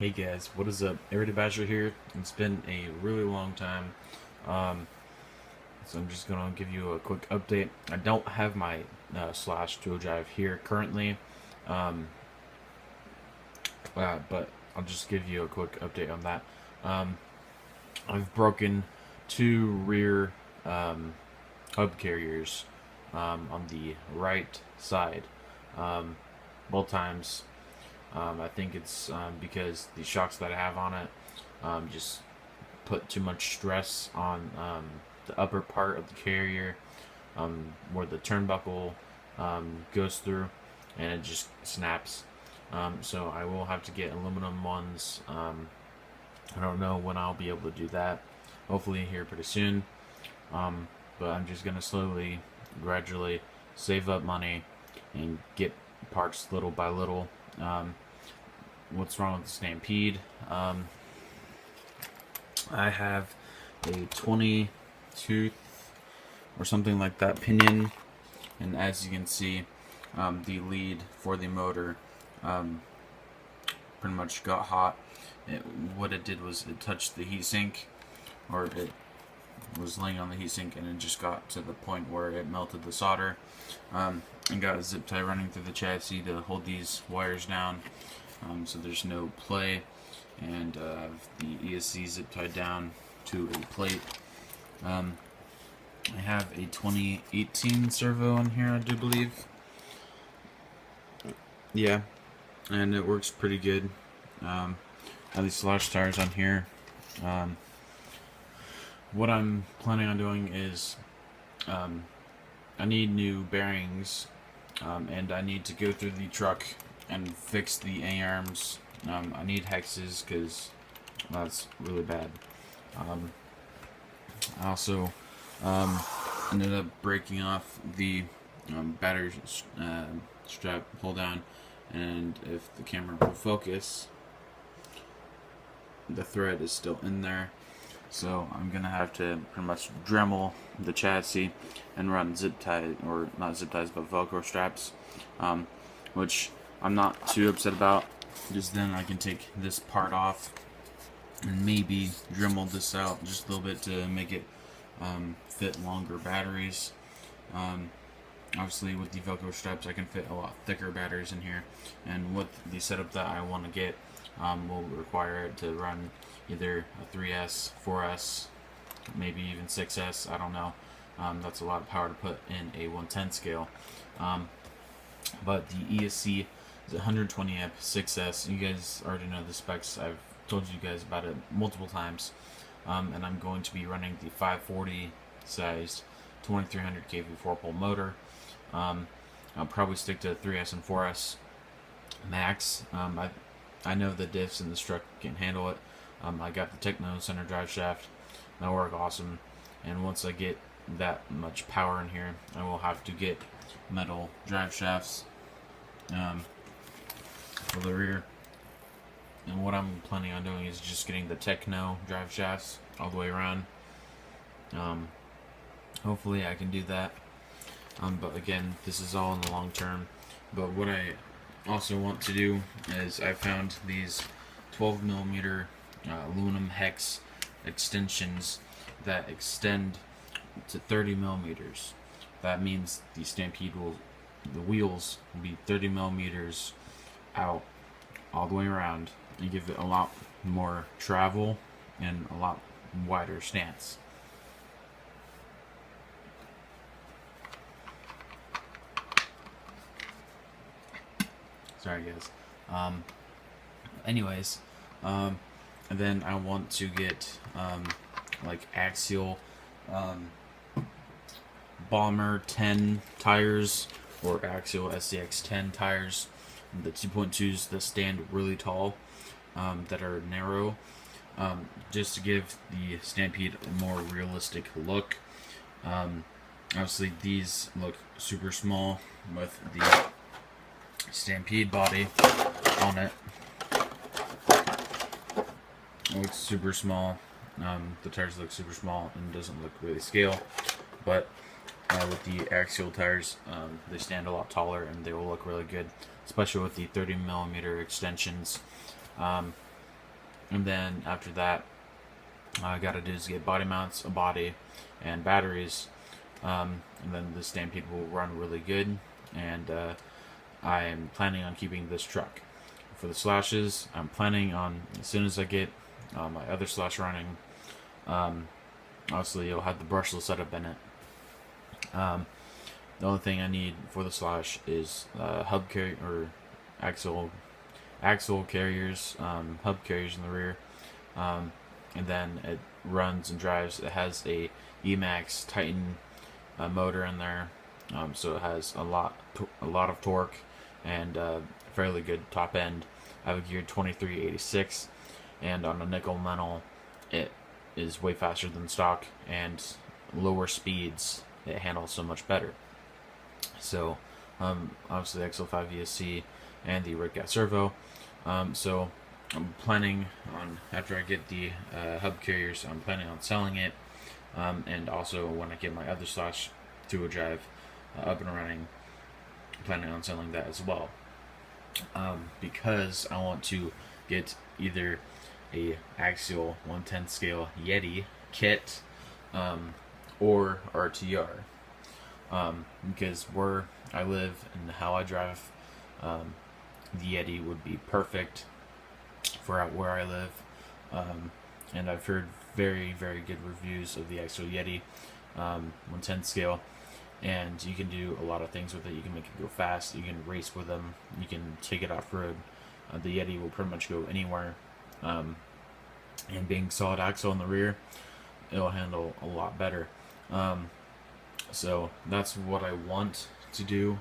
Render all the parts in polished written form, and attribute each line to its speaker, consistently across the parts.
Speaker 1: Hey guys, what is up? Everyday Badger here. It's been a really long time, um, so I'm just gonna give you a quick update. I don't have my slash dual drive here currently, um, but I'll just give you a quick update on that. Um, I've broken two rear hub carriers on the right side. Um, both times. I think it's because the shocks that I have on it just put too much stress on the upper part of the carrier where the turnbuckle goes through and it just snaps. So I will have to get aluminum ones. I don't know when I'll be able to do that. Hopefully here pretty soon. But I'm just gonna slowly, gradually save up money and get parts little by little. What's wrong with the Stampede? I have a 20 tooth or something like that pinion, and as you can see, the lead for the motor pretty much got hot. What it did was it touched the heatsink, or it was laying on the heatsink, and it just got to the point where it melted the solder, and got a zip tie running through the chassis to hold these wires down, so there's no play, and the ESC zip tied down to a plate. I have a 2018 servo on here, I do believe. Yeah, and it works pretty good. I have these slash tires on here. What I'm planning on doing is I need new bearings, and I need to go through the truck and fix the A-arms. I need hexes because that's really bad. I also ended up breaking off the battery strap pull down, and if the camera will focus, the thread is still in there. So I'm gonna have to pretty much Dremel the chassis and run zip tie, or not zip ties, but Velcro straps, which I'm not too upset about, because then I can take this part off and maybe Dremel this out just a little bit to make it fit longer batteries. Obviously with the Velcro straps I can fit a lot thicker batteries in here, and with the setup that I want to get will require it to run either a 3S, 4S, maybe even 6S, I don't know. That's a lot of power to put in a 110 scale. But the ESC is 120 amp 6S. You guys already know the specs. I've told you guys about it multiple times. And I'm going to be running the 540 sized 2300 kV 4-pole motor. I'll probably stick to 3S and 4S max. I know the diffs in this truck can handle it. I got the Techno center drive shaft. That'll work awesome. And once I get that much power in here, I will have to get metal drive shafts for the rear. And what I'm planning on doing is just getting the Techno drive shafts all the way around. Hopefully I can do that. But again, this is all in the long term. But what I also want to do is I found these 12mm aluminum hex extensions that extend to 30mm. That means the Stampede the wheels will be 30mm out all the way around and give it a lot more travel and a lot wider stance. Sorry guys. Anyways, and then I want to get like axial Bomber 10 tires, or axial SCX 10 tires, the 2.2s that stand really tall, that are narrow, just to give the Stampede a more realistic look. Obviously these look super small with the Stampede body on it. It looks super small. The tires look super small and doesn't look really scale, but with the axial tires, they stand a lot taller and they will look really good, especially with the 30mm extensions. And then after that, all I gotta do is get body mounts, a body, and batteries. And then the Stampede will run really good. And I am planning on keeping this truck. For the slashes, I'm planning on, as soon as I get my other slash running, obviously it'll have the brushless setup in it. The only thing I need for the slash is hub carrier or axle carriers, hub carriers in the rear, and then it runs and drives. It has a Emax Titan motor in there, so it has a lot of torque and fairly good top end. I have a geared 2386, and on a nickel metal, it is way faster than stock, and lower speeds it handles so much better. So obviously the XL5 VSC and the Red Cat servo. So I'm planning on, after I get the hub carriers, I'm planning on selling it, and also when I get my other slash two-wheel drive up and running, I'm planning on selling that as well, because I want to get either a axial 1/10 scale Yeti kit or RTR, because where I live and how I drive, the Yeti would be perfect for where I live, and I've heard very good reviews of the actual Yeti 1/10 scale, and you can do a lot of things with it. You can make it go fast, you can race with them, you can take it off-road. The Yeti will pretty much go anywhere, and being solid axle in the rear, it'll handle a lot better. So that's what I want to do.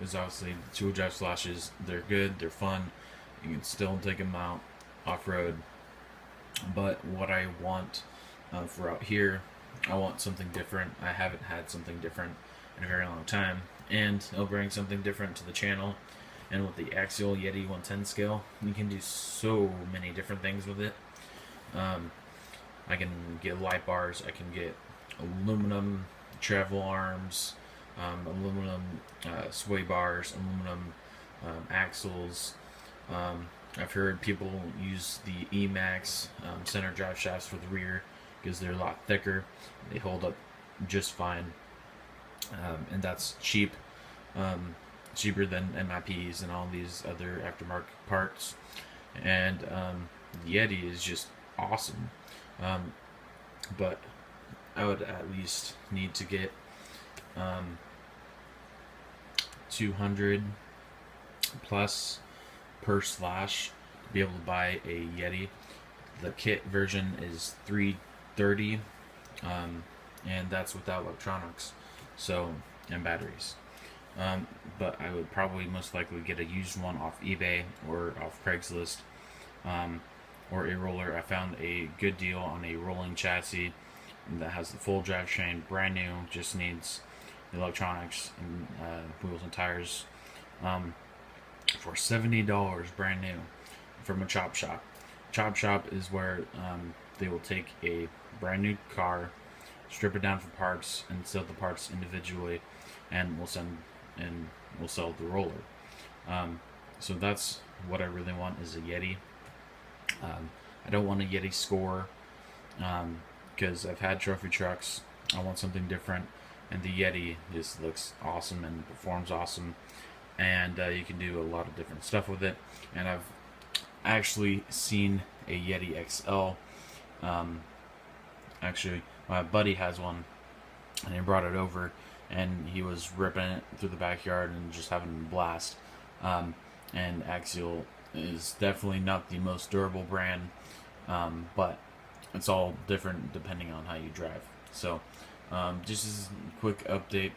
Speaker 1: Is obviously the two-wheel drive slashes, they're good, they're fun, you can still take them out off-road, but what I want for out here, I want something different. I haven't had something different in a very long time, and it'll bring something different to the channel. And with the Axial Yeti 1/10 scale, you can do so many different things with it. I can get light bars, I can get aluminum travel arms, aluminum sway bars, aluminum axles. I've heard people use the Emax center drive shafts for the rear because they're a lot thicker. They hold up just fine, and that's cheap, cheaper than MIPs and all these other aftermarket parts. And the Yeti is just awesome, but I would at least need to get 200 plus per slash to be able to buy a Yeti. The kit version is $330, and that's without electronics, so, and batteries. But I would probably most likely get a used one off eBay or off Craigslist, or a roller. I found a good deal on a rolling chassis that has the full drivetrain, brand new, just needs the electronics and wheels and tires, for $70 brand new from a chop shop. Chop shop is where they will take a brand new car, strip it down for parts, and sell the parts individually, and we'll sell the roller. So that's what I really want, is a Yeti. I don't want a Yeti Score, because I've had trophy trucks. I want something different, and the Yeti just looks awesome and performs awesome, and you can do a lot of different stuff with it. And I've actually seen a Yeti XL. Actually, my buddy has one, and he brought it over, and he was ripping it through the backyard and just having a blast. And Axial is definitely not the most durable brand, but it's all different depending on how you drive. So just as a quick update,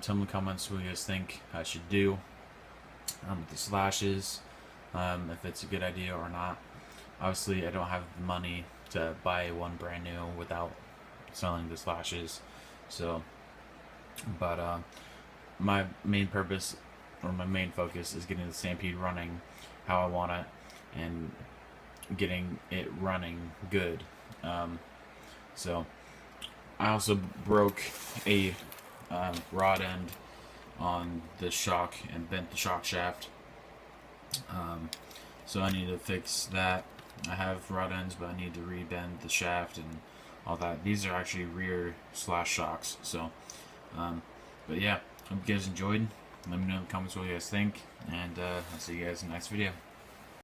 Speaker 1: tell me in the comments what you guys think I should do with the slashes, if it's a good idea or not. Obviously I don't have the money to buy one brand new without selling the slashes, so, but my main purpose, or my main focus, is getting the Stampede running how I want it and getting it running good. So I also broke a rod end on the shock and bent the shock shaft, so I need to fix that I have rod ends, but I need to rebend the shaft and all that. These are actually rear slash shocks. So, but yeah, hope you guys enjoyed. Let me know in the comments what you guys think, and I'll see you guys in the next video.